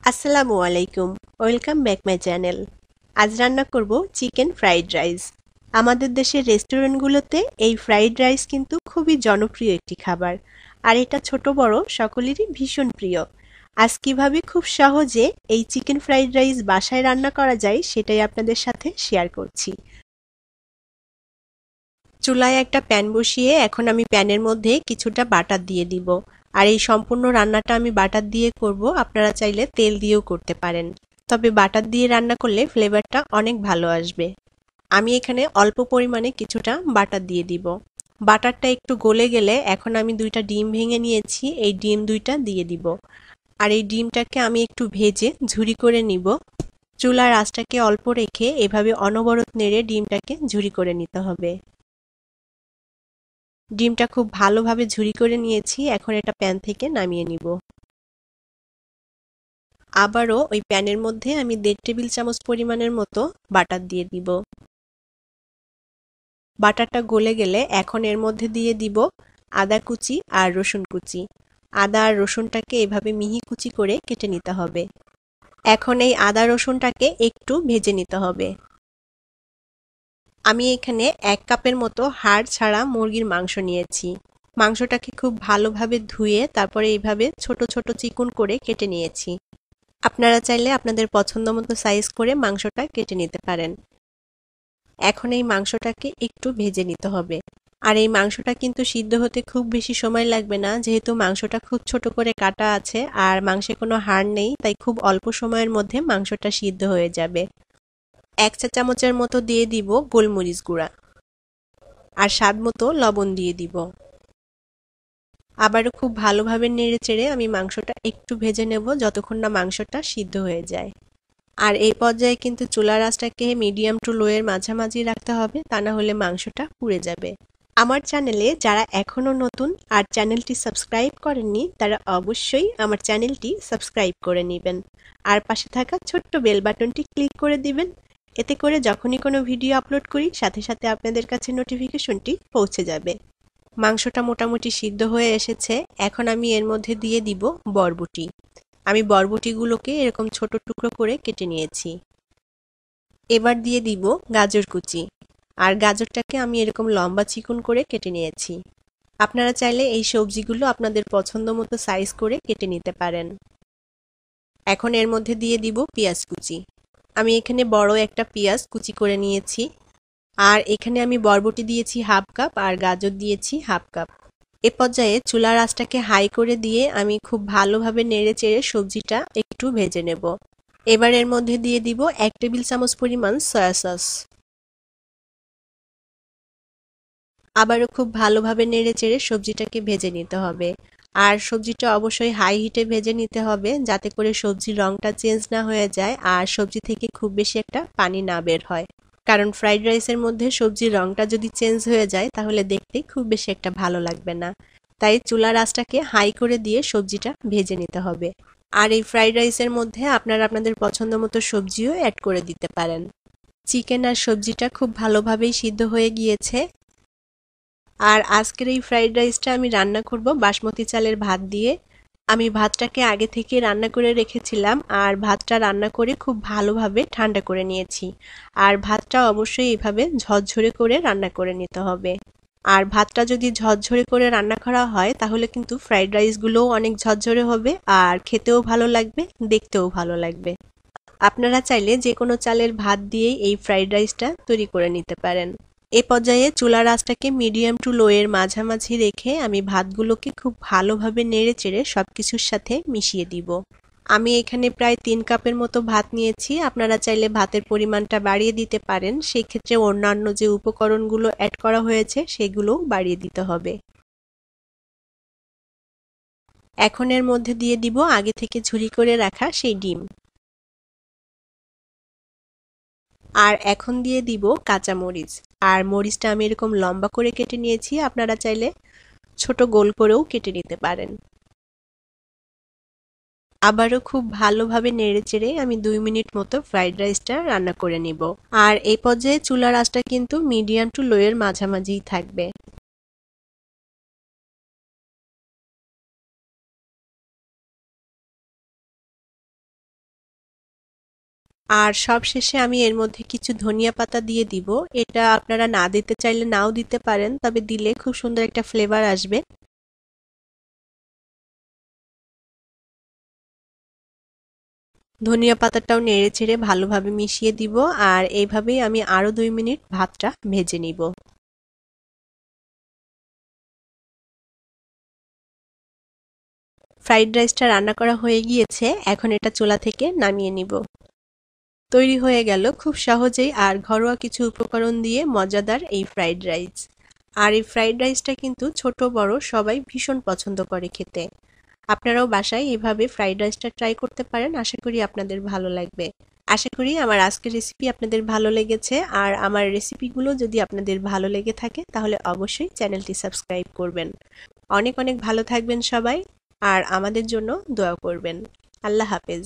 আসসালামু আলাইকুম, welcome back my channel. আজ রান্না করব চিকেন ফ্রাইড রাইস। আমাদের দেশের রেস্টুরেন্টগুলোতে এই ফ্রাইড রাইস কিন্তু খুবই জনপ্রিয় একটি খাবার, আর এটা ছোট বড় সকলেরই ভীষণ প্রিয়। আজ কিভাবে খুব সহজে এই চিকেন ফ্রাইড রাইস বাসায় রান্না করা যায় সেটাই আপনাদের সাথে শেয়ার করছি। চুলায় একটা প্যান বসিয়ে এখন আমি প্যানের মধ্যে কিছুটা বাটার দিয়ে দিব। আর এই সম্পূর্ণ রান্নাটা আমি বাটার দিয়ে করব, আপনারা চাইলে তেল দিয়েও করতে পারেন। তবে বাটার দিয়ে রান্না করলে ফ্লেভারটা অনেক ভালো আসবে। আমি এখানে অল্প পরিমাণে কিছুটা বাটার দিয়ে দিব। বাটারটা একটু গলে গেলে এখন আমি দুইটা ডিম ভেঙে নিয়েছি, এই ডিম দুইটা দিয়ে দিব। আর এই ডিমটাকে আমি একটু ভেজে ঝুরি করে নিব। চুলার আঁচটাকে অল্প রেখে এভাবে অনবরত নেড়ে ডিমটাকে ঝুরি করে নিতে হবে। ডিমটা খুব ভালোভাবে ঝুরি করে নিয়েছি, এখন এটা প্যান থেকে নামিয়ে নিব। আবারও ওই প্যানের মধ্যে আমি 1.5 টেবিল চামচ পরিমাণের মতো বাটার দিয়ে দিব। বাটারটা গলে গেলে এখন এর মধ্যে দিয়ে দিব আদা কুচি আর রসুন কুচি। আদা আর রসুনটাকে এভাবে মিহি কুচি করে কেটে নিতে হবে। এখন এই আদা রসুনটাকে একটু ভেজে নিতে হবে। আমি এখানে 1 কাপের মতো হাড় ছাড়া মুরগির মাংস নিয়েছি। মাংসটাকে খুব ভালোভাবে ধুয়ে তারপরে এইভাবে ছোট ছোট চিকন করে কেটে নিয়েছি। আপনারা চাইলে আপনাদের পছন্দ মতো সাইজ করে মাংসটা কেটে নিতে পারেন। এখন এই মাংসটাকে একটু ভেজে নিতে হবে। আর এই মাংসটা কিন্তু সিদ্ধ হতে খুব বেশি সময় লাগবে না, যেহেতু মাংসটা খুব ছোট করে কাটা আছে আর মাংসে কোনো হাড় নেই, তাই খুব অল্প সময়ের মধ্যে মাংসটা সিদ্ধ হয়ে যাবে। 1 চা চামচের মতো দিয়ে দিব গোলমরিচ গুঁড়া আর স্বাদ মতো লবণ দিয়ে দিব। আবারও খুব ভালোভাবে নেড়েচেড়ে আমি মাংসটা একটু ভেজে নেব যতক্ষণ না মাংসটা সিদ্ধ হয়ে যায়। আর এই পর্যায়ে কিন্তু চুলার আঁচটাকে মিডিয়াম টু লো এর মাঝামাঝি রাখতে হবে, তা না হলে মাংসটা পুড়ে যাবে। আমার চ্যানেলে যারা এখনো নতুন আর চ্যানেলটি সাবস্ক্রাইব করেননি তারা অবশ্যই আমার চ্যানেলটি সাবস্ক্রাইব করে নেবেন। আর পাশে থাকা ছোট্ট বেল বাটনটি ক্লিক করে দিবেন। এতে করে যখনই কোনো ভিডিও আপলোড করি সাথে সাথে আপনাদের কাছে নোটিফিকেশনটি পৌঁছে যাবে। মাংসটা মোটামুটি সিদ্ধ হয়ে এসেছে, এখন আমি এর মধ্যে দিয়ে দিব বরবটি। আমি বরবটিগুলোকে এরকম ছোট টুকরো করে কেটে নিয়েছি। এবার দিয়ে দিব গাজর কুচি। আর গাজরটাকে আমি এরকম লম্বা চিকন করে কেটে নিয়েছি। আপনারা চাইলে এই সবজিগুলো আপনাদের পছন্দ মতো সাইজ করে কেটে নিতে পারেন। এখন এর মধ্যে দিয়ে দিব পেঁয়াজ কুচি। আমি এখানে বড় একটা পেঁয়াজ কুচি করে নিয়েছি। আর এখানে আমি বরবটি দিয়েছি হাফ কাপ আর গাজর দিয়েছি হাফ কাপ। এ পর্যায়ে চুলার আঁচটাকে হাই করে দিয়ে আমি খুব ভালোভাবে নেড়ে চেড়ে সবজিটা একটু ভেজে নেব। এবার এর মধ্যে দিয়ে দিব 1 টেবিল চামচ পরিমাণ সয়া সস। আবারও খুব ভালোভাবে নেড়ে চেড়ে সবজিটাকে ভেজে নিতে হবে। আর সবজিটা অবশ্যই হাই হিটে ভেজে নিতে হবে যাতে করে সবজির রংটা চেঞ্জ না হয়ে যায় আর সবজি থেকে খুব বেশি একটা পানি না বের হয়। কারণ ফ্রাইড রাইসের মধ্যে সবজির রংটা যদি চেঞ্জ হয়ে যায় তাহলে দেখতে খুব বেশি একটা ভালো লাগবে না। তাই চুলার আঁচটাকে হাই করে দিয়ে সবজিটা ভেজে নিতে হবে। আর এই ফ্রাইড রাইসের মধ্যে আপনারা আপনাদের পছন্দ মতো সবজিও অ্যাড করে দিতে পারেন। চিকেন আর সবজিটা খুব ভালোভাবেই সিদ্ধ হয়ে গিয়েছে। আর আজকের এই ফ্রাইড রাইসটা আমি রান্না করব বাসমতি চালের ভাত দিয়ে। আমি ভাতটাকে আগে থেকে রান্না করে রেখেছিলাম আর ভাতটা রান্না করে খুব ভালোভাবে ঠান্ডা করে নিয়েছি। আর ভাতটা অবশ্যই এভাবে ঝরঝরে করে রান্না করে নিতে হবে। আর ভাতটা যদি ঝরঝরে করে রান্না করা হয় তাহলে কিন্তু ফ্রাইড রাইসগুলোও অনেক ঝরঝরে হবে আর খেতেও ভালো লাগবে, দেখতেও ভালো লাগবে। আপনারা চাইলে যে কোনো চালের ভাত দিয়েই এই ফ্রাইড রাইসটা তৈরি করে নিতে পারেন। এ পর্যায়ে চুলার আঁচটাকে মিডিয়াম টু লো এর মাঝামাঝি রেখে আমি ভাতগুলোকে খুব ভালোভাবে নেড়েচেড়ে সবকিছুর সাথে মিশিয়ে দিব। আমি এখানে প্রায় 3 কাপের মতো ভাত নিয়েছি, আপনারা চাইলে ভাতের পরিমাণটা বাড়িয়ে দিতে পারেন, সেই ক্ষেত্রে অন্যান্য যে উপকরণগুলো অ্যাড করা হয়েছে সেগুলোও বাড়িয়ে দিতে হবে। এখন এর মধ্যে দিয়ে দিব আগে থেকে ঝুরি করে রাখা সেই ডিম। আর এখন দিয়ে দিব কাঁচা মরিচ। আর মরিচটা আমি এরকম লম্বা করে কেটে নিয়েছি, আপনারা চাইলে ছোট গোল করেও কেটে নিতে পারেন। আবারও খুব ভালোভাবে নেড়েচেড়ে আমি 2 মিনিট মতো ফ্রাইড রাইসটা রান্না করে নিব। আর এই পর্যায়ে চুলার আঁচটা কিন্তু মিডিয়াম টু লো এর মাঝামাঝিই থাকবে। আর সবশেষে আমি এর মধ্যে কিছু ধনিয়া পাতা দিয়ে দিব। এটা আপনারা না দিতে চাইলে নাও দিতে পারেন, তবে দিলে খুব সুন্দর একটা ফ্লেভার আসবে। ধনিয়া পাতাটাও নেড়েচেড়ে ভালোভাবে মিশিয়ে দিব, আর এইভাবেই আমি আরো 2 মিনিট ভাতটা ভেজে নিব। ফ্রাইড রাইসটা রান্না করা হয়ে গিয়েছে, এখন এটা চুলা থেকে নামিয়ে নিব। তৈরি হয়ে গেল খুব সহজেই আর ঘরোয়া কিছু উপকরণ দিয়ে মজাদার এই ফ্রাইড রাইস। আর এই ফ্রাইড রাইসটা কিন্তু ছোট বড় সবাই ভীষণ পছন্দ করে খেতে। আপনারাও বাসায় এভাবে ফ্রাইড রাইসটা ট্রাই করতে পারেন, আশা করি আপনাদের ভালো লাগবে। আশা করি আমার আজকের রেসিপি আপনাদের ভালো লেগেছে, আর আমার রেসিপিগুলো যদি আপনাদের ভালো লেগে থাকে তাহলে অবশ্যই চ্যানেলটি সাবস্ক্রাইব করবেন। অনেক অনেক ভালো থাকবেন সবাই, আর আমাদের জন্য দোয়া করবেন। আল্লাহ হাফেজ।